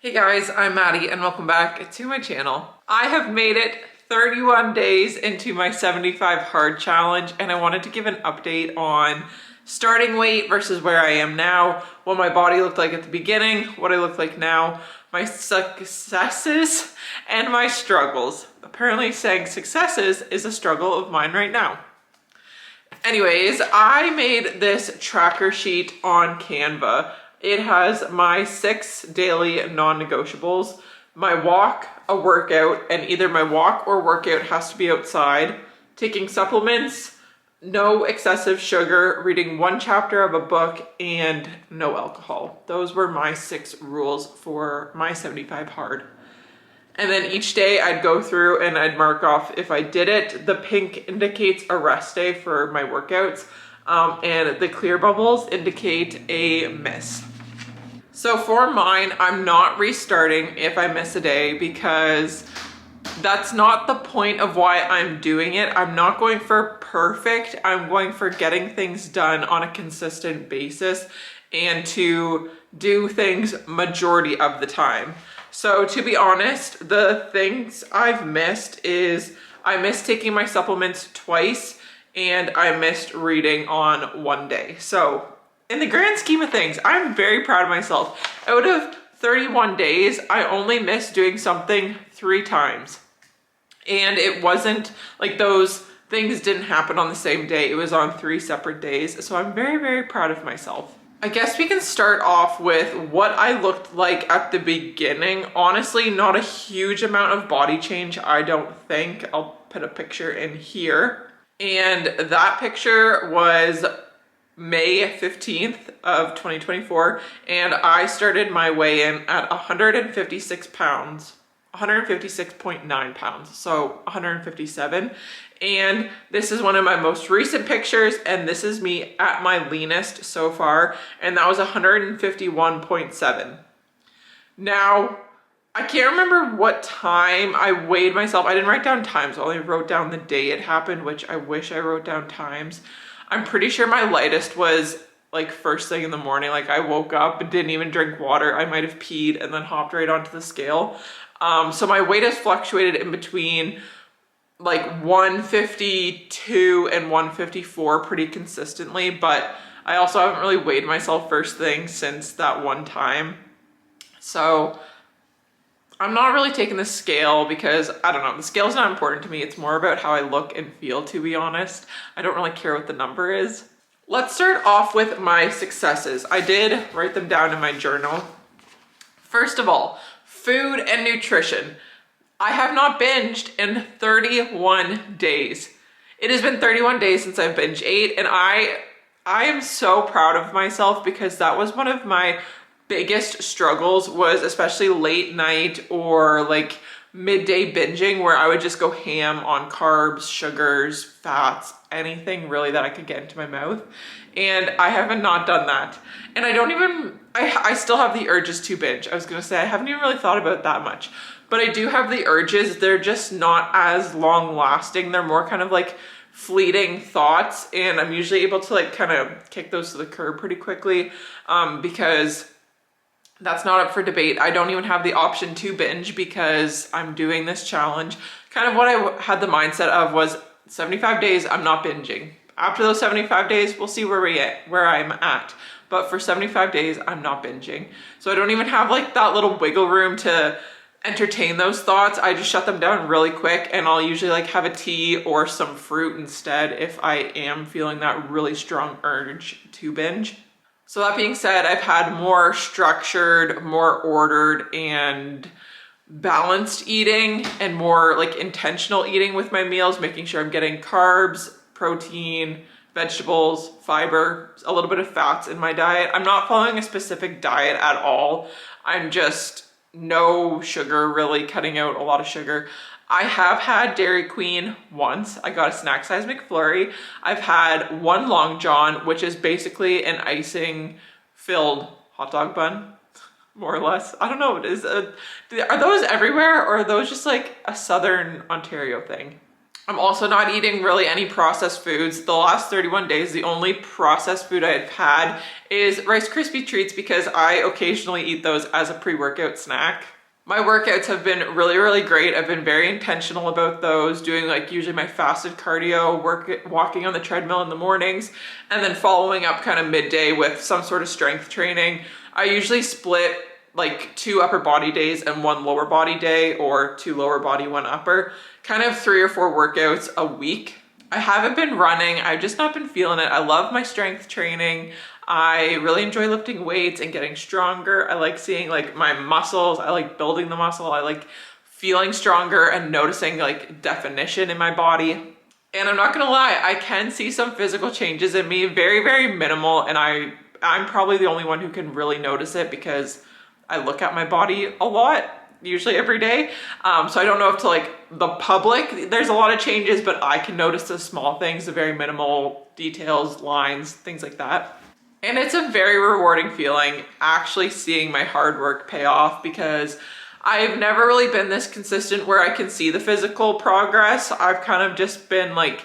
Hey guys, I'm Maddie and welcome back to my channel. I have made it 31 days into my 75 hard challenge and I wanted to give an update on starting weight versus where I am now, what my body looked like at the beginning, what I look like now, my successes and my struggles. Apparently saying successes is a struggle of mine right now. Anyways, I made this tracker sheet on Canva. It has my 6 daily non-negotiables, my walk, a workout, and either my walk or workout has to be outside, taking supplements, no excessive sugar, reading 1 chapter of a book, and no alcohol. Those were my 6 rules for my 75 hard. And then each day I'd go through and I'd mark off if I did it. The pink indicates a rest day for my workouts, and the clear bubbles indicate a miss. So for mine, I'm not restarting if I miss a day because that's not the point of why I'm doing it. I'm not going for perfect. I'm going for getting things done on a consistent basis and to do things majority of the time. So to be honest, the things I've missed is I missed taking my supplements twice and I missed reading on 1 day. So in the grand scheme of things, I'm very proud of myself. Out of 31 days, I only missed doing something 3 times. And it wasn't like those things didn't happen on the same day. It was on 3 separate days. So I'm very, very proud of myself. I guess we can start off with what I looked like at the beginning. Honestly, not a huge amount of body change, I don't think. I'll put a picture in here. And that picture was May 15th of 2024, and I started my weigh-in at 156 pounds, 156.9 pounds, so 157. And this is one of my most recent pictures, and this is me at my leanest so far, and that was 151.7. Now, I can't remember what time I weighed myself. I didn't write down times, I only wrote down the day it happened, which I wish I wrote down times. I'm pretty sure my lightest was like first thing in the morning. Like I woke up and didn't even drink water. I might have peed and then hopped right onto the scale. So my weight has fluctuated in between like 152 and 154 pretty consistently, but I also haven't really weighed myself first thing since that one time. So I'm not really taking the scale because, I don't know, the scale's not important to me. It's more about how I look and feel, to be honest. I don't really care what the number is. Let's start off with my successes. I did write them down in my journal. First of all, food and nutrition. I have not binged in 31 days. It has been 31 days since I've binge ate, and I am so proud of myself because that was one of my biggest struggles, was especially late night or like midday binging where I would just go ham on carbs, sugars, fats, anything really that I could get into my mouth. And I haven't not done that. And I still have the urges to binge. I was gonna say I haven't even really thought about that much, but I do have the urges. They're just not as long lasting. They're more kind of like fleeting thoughts, and I'm usually able to like kind of kick those to the curb pretty quickly because that's not up for debate. I don't even have the option to binge because I'm doing this challenge. Kind of what I had the mindset of was 75 days, I'm not binging. After those 75 days, we'll see where I'm at. But for 75 days, I'm not binging. So I don't even have like that little wiggle room to entertain those thoughts. I just shut them down really quick, and I'll usually like have a tea or some fruit instead if I am feeling that really strong urge to binge. So that being said, I've had more structured, more ordered and balanced eating and more like intentional eating with my meals, making sure I'm getting carbs, protein, vegetables, fiber, a little bit of fats in my diet. I'm not following a specific diet at all. I'm just no sugar, really cutting out a lot of sugar. I have had Dairy Queen once. I got a snack size McFlurry. I've had 1 Long John, which is basically an icing filled hot dog bun, more or less. I don't know. Are those everywhere, or are those just like a Southern Ontario thing? I'm also not eating really any processed foods. The last 31 days, the only processed food I have had is Rice Krispie treats because I occasionally eat those as a pre-workout snack. My workouts have been really, really great. I've been very intentional about those, doing like usually my fasted cardio, walking on the treadmill in the mornings, and then following up kind of midday with some sort of strength training. I usually split like 2 upper body days and 1 lower body day, or 2 lower body, 1 upper, kind of 3 or 4 workouts a week. I haven't been running. I've just not been feeling it. I love my strength training. I really enjoy lifting weights and getting stronger. I like seeing like my muscles. I like building the muscle. I like feeling stronger and noticing like definition in my body. And I'm not gonna lie, I can see some physical changes in me, very, very minimal. And I'm probably the only one who can really notice it because I look at my body a lot, usually every day. So I don't know if to like the public, there's a lot of changes, but I can notice the small things, the very minimal details, lines, things like that. And it's a very rewarding feeling actually seeing my hard work pay off, because I've never really been this consistent where I can see the physical progress. I've kind of just been like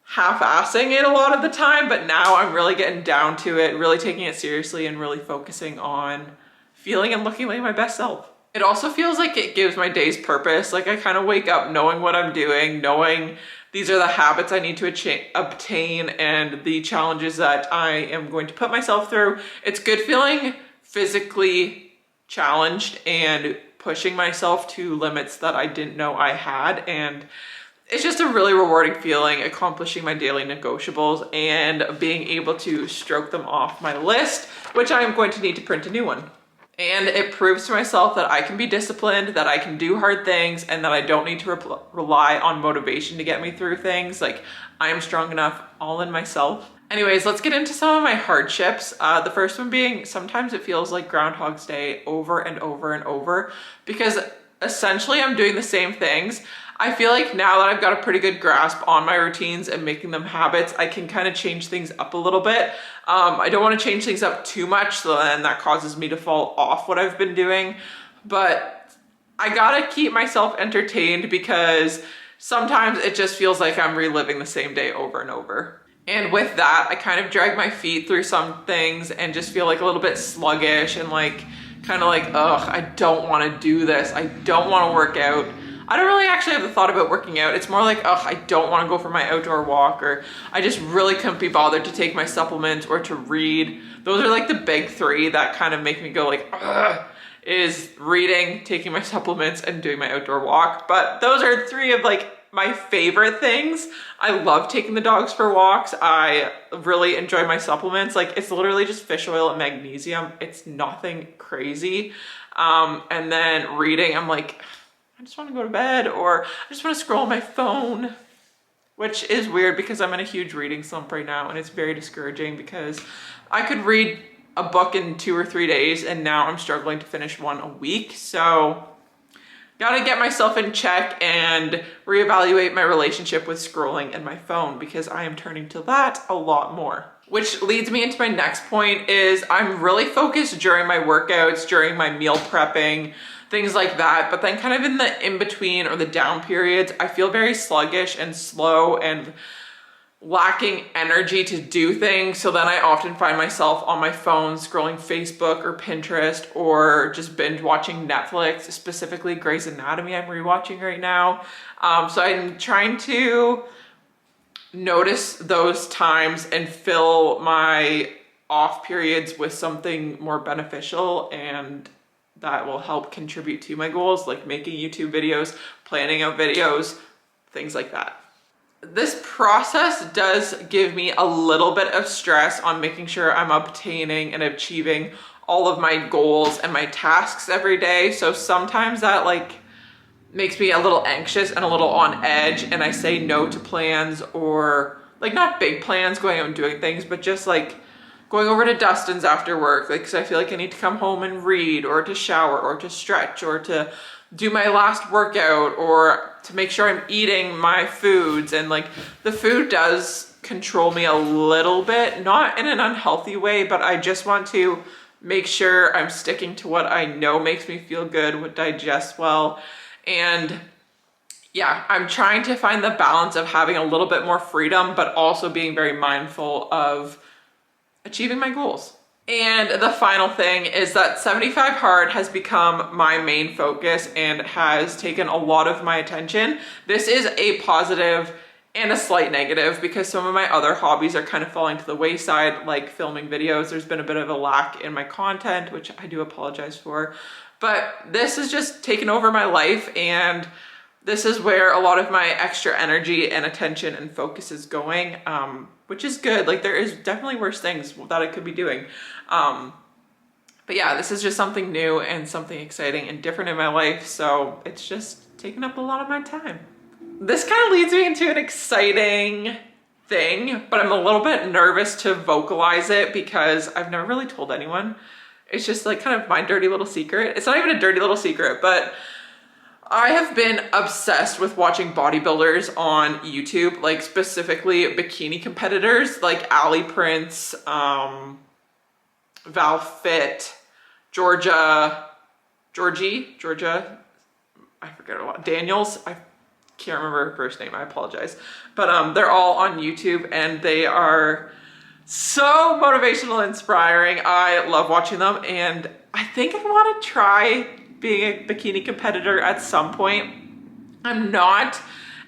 half-assing it a lot of the time, but now I'm really getting down to it, really taking it seriously and really focusing on feeling and looking like my best self. It also feels like it gives my days purpose. Like I kind of wake up knowing what I'm doing, knowing these are the habits I need to obtain and the challenges that I am going to put myself through. It's good feeling physically challenged and pushing myself to limits that I didn't know I had. And it's just a really rewarding feeling accomplishing my daily negotiables and being able to stroke them off my list, which I am going to need to print a new one. And it proves to myself that I can be disciplined, that I can do hard things, and that I don't need to rely on motivation to get me through things. Like, I am strong enough all in myself. Anyways, let's get into some of my hardships. The first one being, sometimes it feels like Groundhog's Day over and over and over, because essentially I'm doing the same things. I feel like now that I've got a pretty good grasp on my routines and making them habits, I can kind of change things up a little bit. I don't want to change things up too much, so then that causes me to fall off what I've been doing. But I gotta keep myself entertained, because sometimes it just feels like I'm reliving the same day over and over. And with that, I kind of drag my feet through some things and just feel like a little bit sluggish and like kind of like, ugh, I don't want to do this. I don't want to work out. I don't really actually have the thought about working out. It's more like, ugh, I don't want to go for my outdoor walk, or I just really couldn't be bothered to take my supplements or to read. Those are like the big 3 that kind of make me go like, ugh, is reading, taking my supplements, and doing my outdoor walk. But those are 3 of like my favorite things. I love taking the dogs for walks. I really enjoy my supplements. Like, it's literally just fish oil and magnesium. It's nothing crazy. And then reading, I'm like, I just want to go to bed, or I just want to scroll my phone, which is weird because I'm in a huge reading slump right now, and it's very discouraging because I could read a book in 2 or 3 days, and now I'm struggling to finish one a week. So gotta get myself in check and reevaluate my relationship with scrolling and my phone, because I am turning to that a lot more. Which leads me into my next point is I'm really focused during my workouts, during my meal prepping, things like that. But then kind of in the in-between or the down periods, I feel very sluggish and slow and lacking energy to do things. So then I often find myself on my phone scrolling Facebook or Pinterest, or just binge watching Netflix, specifically Grey's Anatomy I'm rewatching right now. So I'm trying to notice those times and fill my off periods with something more beneficial and that will help contribute to my goals, like making YouTube videos, planning out videos, things like that. This process does give me a little bit of stress on making sure I'm obtaining and achieving all of my goals and my tasks every day. So sometimes that like makes me a little anxious and a little on edge, and I say no to plans, or like not big plans going out and doing things, but just like going over to Dustin's after work, like, cause I feel like I need to come home and read, or to shower, or to stretch, or to do my last workout, or to make sure I'm eating my foods. And like the food does control me a little bit, not in an unhealthy way, but I just want to make sure I'm sticking to what I know makes me feel good, what digests well. And yeah, I'm trying to find the balance of having a little bit more freedom, but also being very mindful of achieving my goals. And the final thing is that 75 hard has become my main focus and has taken a lot of my attention. This is a positive and a slight negative because some of my other hobbies are kind of falling to the wayside, like filming videos. There's been a bit of a lack in my content, which I do apologize for, but this has just taken over my life, and this is where a lot of my extra energy and attention and focus is going, which is good. Like, there is definitely worse things that I could be doing. But yeah, this is just something new and something exciting and different in my life. So it's just taking up a lot of my time. This kind of leads me into an exciting thing, but I'm a little bit nervous to vocalize it because I've never really told anyone. It's just like kind of my dirty little secret. It's not even a dirty little secret, but I have been obsessed with watching bodybuilders on YouTube, like specifically bikini competitors like Ali Prince, Val Fit, Georgia, I forget a lot, Daniels, I can't remember her first name, I apologize. But they're all on YouTube and they are so motivational and inspiring. I love watching them, and I think I want to try being a bikini competitor at some point. I'm not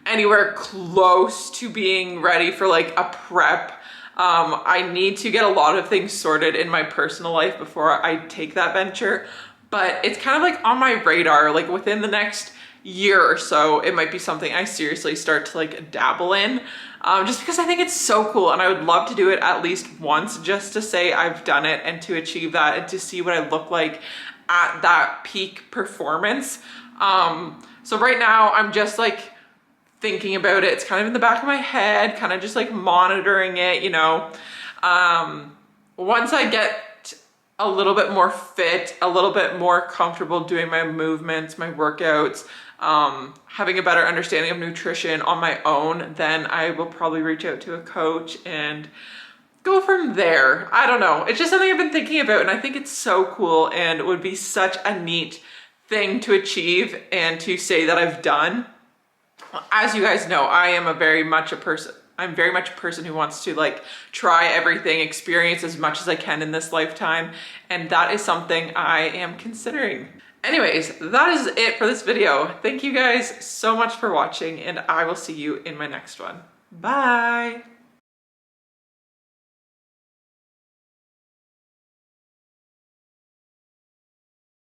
anywhere close to being ready for like a prep. I need to get a lot of things sorted in my personal life before I take that venture, but it's kind of like on my radar, like within the next year or so, it might be something I seriously start to like dabble in, just because I think it's so cool and I would love to do it at least once just to say I've done it and to achieve that and to see what I look like at that peak performance. So right now I'm just like thinking about it. It's kind of in the back of my head, kind of just like monitoring it, you know. Once I get a little bit more fit, a little bit more comfortable doing my movements, my workouts, having a better understanding of nutrition on my own, then I will probably reach out to a coach and go from there. I don't know. It's just something I've been thinking about, and I think it's so cool and it would be such a neat thing to achieve and to say that I've done. As you guys know, I'm very much a person who wants to like try everything, experience as much as I can in this lifetime, and that is something I am considering. Anyways, that is it for this video. Thank you guys so much for watching, and I will see you in my next one. Bye!